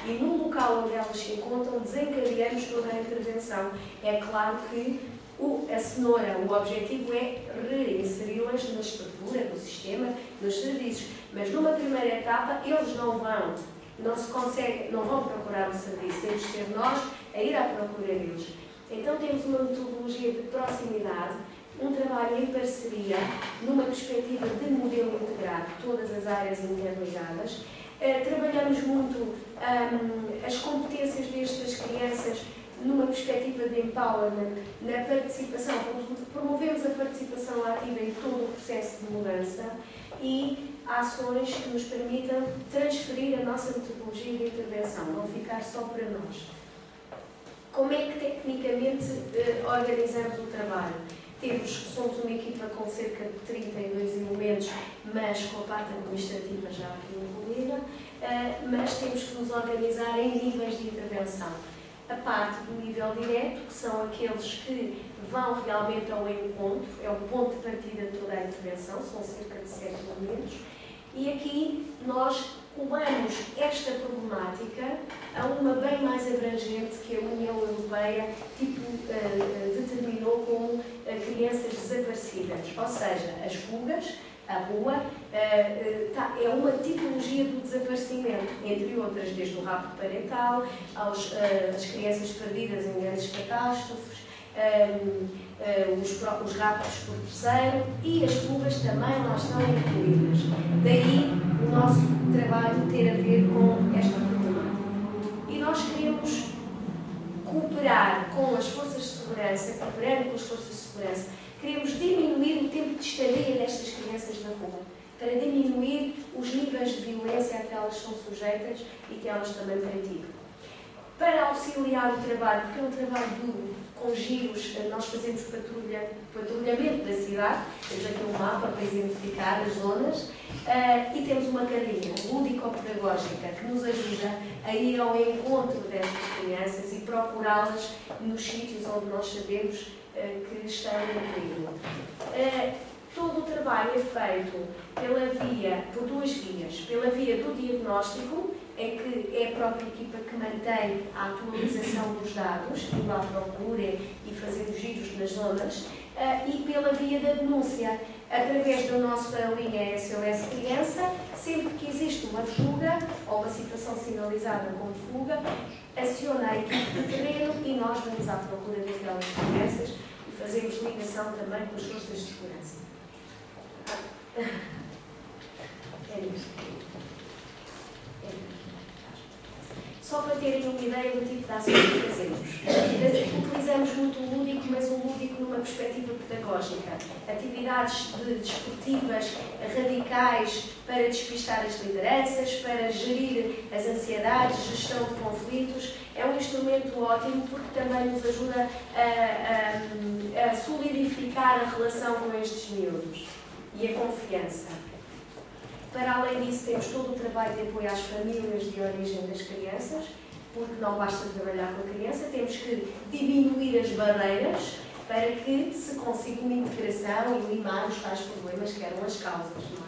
e no local onde elas se encontram desencadeamos toda a intervenção. É claro que a cenoura, o objetivo é reinseri-las na estrutura, no sistema, nos serviços, mas numa primeira etapa eles não vão procurar o serviço, temos de ser nós a ir à procura deles. Então temos uma metodologia de proximidade, um trabalho em parceria, numa perspectiva de modelo integrado, todas as áreas interligadas. Trabalhamos muito as competências destas crianças numa perspectiva de empowerment, na participação, promovemos a participação ativa em todo o processo de mudança e ações que nos permitam transferir a nossa metodologia de intervenção, não ficar só para nós. Como é que tecnicamente organizamos o trabalho? Somos uma equipa com cerca de 32 elementos, mas com a parte administrativa já aqui incluída, mas temos que nos organizar em níveis de intervenção. A parte do nível direto, que são aqueles que vão realmente ao encontro, é o ponto de partida de toda a intervenção, são cerca de 7 elementos, e aqui nós colamos esta problemática a uma bem mais abrangente que a União Europeia determinou como crianças desaparecidas, ou seja, as fugas, a rua, é uma tipologia do desaparecimento, entre outras, desde o rapto parental, as crianças perdidas em grandes catástrofes, os raptos por terceiro e as fugas também lá estão incluídas. Daí o nosso trabalho ter a ver com esta problemática. E nós queremos cooperar com as forças de segurança, cooperando com as forças de segurança, queremos diminuir o tempo de estadia destas crianças na rua, para diminuir os níveis de violência a que elas são sujeitas e que elas também praticam. Para auxiliar o trabalho, porque é um trabalho duro, com giros, nós fazemos patrulhamento da cidade, temos aqui um mapa para identificar as zonas, e temos uma carrinha lúdico-pedagógica que nos ajuda a ir ao encontro destas crianças e procurá-las nos sítios onde nós sabemos que estão em perigo. Todo o trabalho é feito por duas vias. Pela via do diagnóstico, em que é a própria equipa que mantém a atualização dos dados, indo à procura e fazendo giros nas zonas, e pela via da denúncia, através da nossa linha SOS Criança, sempre que existe uma fuga ou uma situação sinalizada como fuga, aciona a equipe de terreno e nós vamos à procura daquelas crianças e fazemos ligação também com as forças de segurança. É isto. Só para terem uma ideia do tipo de ações que fazemos. Utilizamos muito o lúdico, mas o lúdico numa perspectiva pedagógica. Atividades desportivas radicais para despistar as lideranças, para gerir as ansiedades, gestão de conflitos. É um instrumento ótimo porque também nos ajuda a solidificar a relação com estes miúdos e a confiança. Para além disso, temos todo o trabalho de apoio às famílias de origem das crianças, porque não basta trabalhar com a criança, temos que diminuir as barreiras para que se consiga uma integração e limar os tais problemas que eram as causas. Não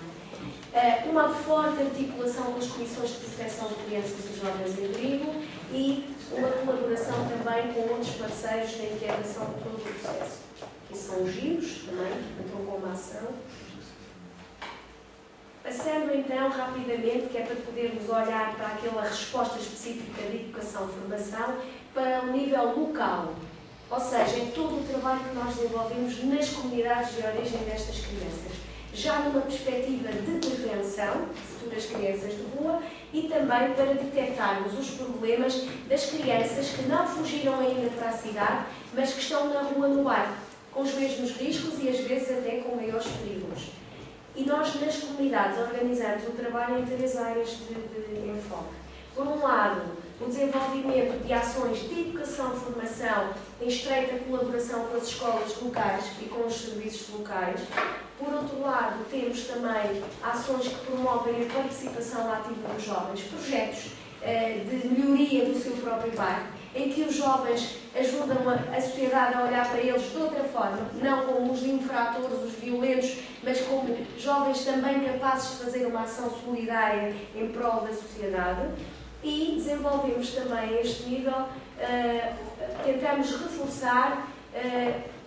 é? Uma forte articulação com as comissões de proteção de crianças e jovens em perigo e uma colaboração também com outros parceiros na integração de todo o processo. Que são os giros, também, que entram com uma ação. Passando então rapidamente, que é para podermos olhar para aquela resposta específica de educação-formação para o nível local, ou seja, em todo o trabalho que nós desenvolvemos nas comunidades de origem destas crianças, já numa perspectiva de prevenção de futuras crianças de rua e também para detectarmos os problemas das crianças que não fugiram ainda para a cidade, mas que estão na rua, no bairro, com os mesmos riscos e às vezes até com maiores perigos. E nós, nas comunidades, organizamos o trabalho em 3 áreas de enfoque. Por um lado, o desenvolvimento de ações de educação-formação em estreita colaboração com as escolas locais e com os serviços locais. Por outro lado, temos também ações que promovem a participação ativa dos jovens, projetos de melhoria do seu próprio bairro, em que os jovens ajudam a sociedade a olhar para eles de outra forma, não como os infratores, os violentos, mas como jovens também capazes de fazer uma ação solidária em prol da sociedade. E desenvolvemos também a este nível, tentamos reforçar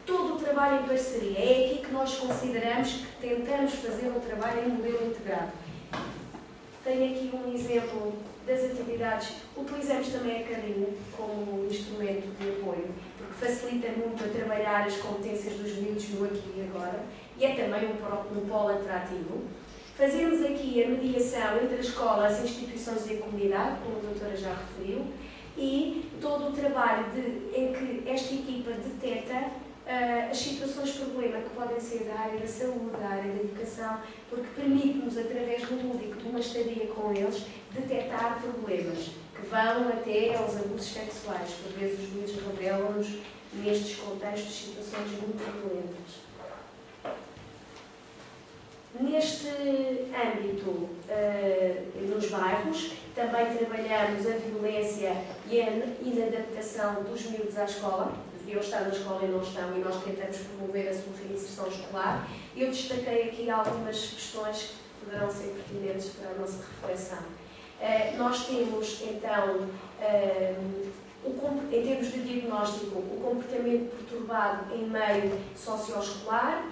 todo o trabalho em parceria. É aqui que nós consideramos que tentamos fazer um trabalho em modelo integrado. Tenho aqui um exemplo das atividades. Utilizamos também a Carrinho como instrumento de apoio, porque facilita muito a trabalhar as competências dos miúdos no aqui e agora, e é também um polo atrativo. Fazemos aqui a mediação entre a escola, as instituições e a comunidade, como a doutora já referiu, e todo o trabalho em que esta equipa detecta as situações de problema que podem ser da área da saúde, da área da educação, porque permite-nos, através do lúdico, de uma estadia com eles, detectar problemas que vão até aos abusos sexuais. Por vezes os miúdos revelam-nos, nestes contextos, situações muito violentas. Neste âmbito, nos bairros, também trabalhamos a violência e a inadaptação dos miúdos à escola. Deviam estar na escola e não estão, e nós tentamos promover a sua reinserção escolar. Eu destaquei aqui algumas questões que poderão ser pertinentes para a nossa reflexão. Nós temos, então, em termos de diagnóstico, o comportamento perturbado em meio socioescolar.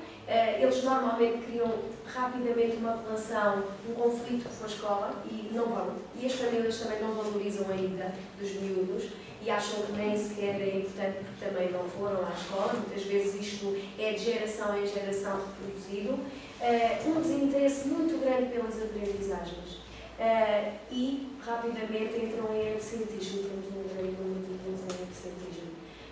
Eles normalmente criam rapidamente uma relação, um conflito com a escola e não vão. E as famílias também não valorizam a ida dos miúdos e acham que nem sequer é importante porque também não foram à escola. Muitas vezes isto é de geração em geração reproduzido. Um desinteresse muito grande pelas aprendizagens. E rapidamente entram em absentismo. Temos um grande número de alunos em absentismo.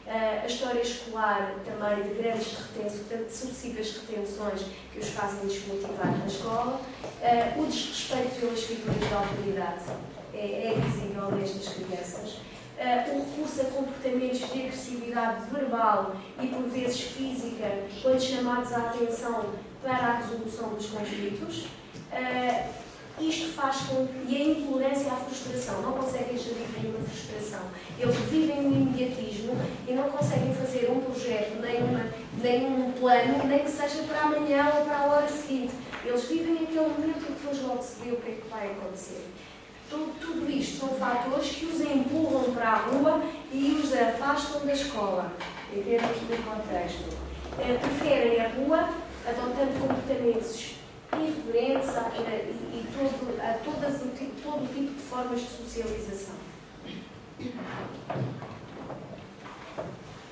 A história escolar também de grandes retenções, de sucessivas retenções que os fazem desmotivar na escola. O desrespeito pelas figuras de autoridade é visível nestas crianças. O recurso a comportamentos de agressividade verbal e por vezes física, quando chamados à atenção para a resolução dos conflitos. Isto faz com que a intolerância à frustração, não conseguem gerir nenhuma frustração. Eles vivem no imediatismo e não conseguem fazer um projeto, nem um plano, nem que seja para amanhã ou para a hora seguinte. Eles vivem aquele momento e depois logo se vê o que é que vai acontecer. Tudo isto são fatores que os empurram para a rua e os afastam da escola, em termos de contexto. Preferem a rua, adotando comportamentos irreverentes e todo o tipo de formas de socialização.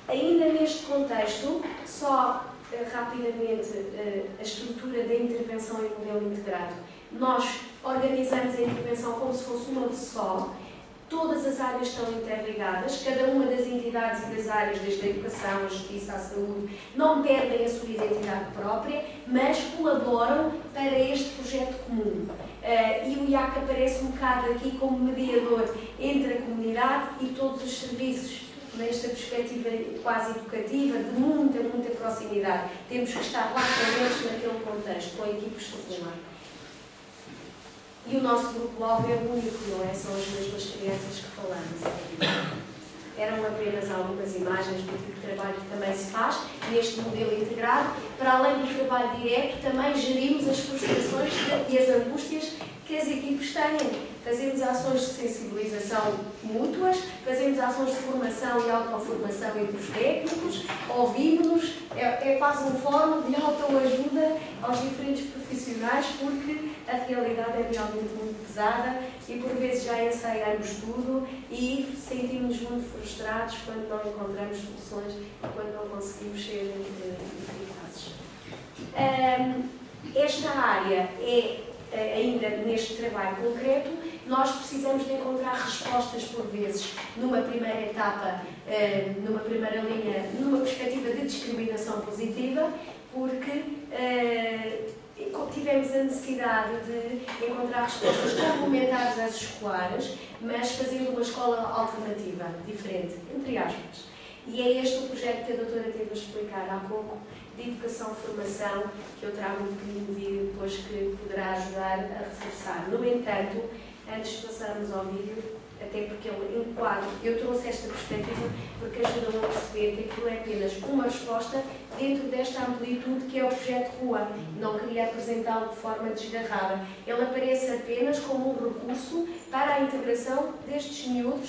Ainda neste contexto, só rapidamente a estrutura da intervenção em modelo integrado. Nós organizamos a intervenção como se fosse uma só. Todas as áreas estão interligadas, cada uma das entidades e das áreas, desde a educação, a justiça, a saúde, não perdem a sua identidade própria, mas colaboram para este projeto comum. E o IAC aparece um bocado aqui como mediador entre a comunidade e todos os serviços, nesta perspectiva quase educativa, de muita proximidade. Temos que estar lá com eles naquele contexto, com a equipe escolar. E o nosso grupo-alvo é único, não é? São as mesmas crianças que falamos. Eram apenas algumas imagens do tipo de trabalho que também se faz neste modelo integrado. Para além do trabalho direto, também gerimos as frustrações e as angústias que as equipes têm. Fazemos ações de sensibilização mútuas, fazemos ações de formação e autoformação entre os técnicos, ouvimos-nos, é quase um fórum de autoajuda aos diferentes profissionais, porque a realidade é realmente muito pesada e por vezes já ensaiamos tudo e sentimos-nos muito frustrados quando não encontramos soluções e quando não conseguimos ser eficazes. Esta área ainda neste trabalho concreto, nós precisamos de encontrar respostas, por vezes, numa primeira etapa, numa primeira linha, numa perspectiva de discriminação positiva, porque tivemos a necessidade de encontrar respostas complementares às escolares, mas fazendo uma escola alternativa, diferente, entre aspas. E é este o projeto que a doutora teve a explicar há pouco, de educação-formação, que eu trago um pequenino vídeo depois que poderá ajudar a reforçar. No entanto, antes de passarmos ao vídeo, até porque ele enquadra lado, eu trouxe esta perspectiva porque ajuda-me a perceber que aquilo é apenas uma resposta dentro desta amplitude que é o projeto Rua. Não queria apresentá-lo de forma desgarrada. Ele aparece apenas como um recurso para a integração destes miúdos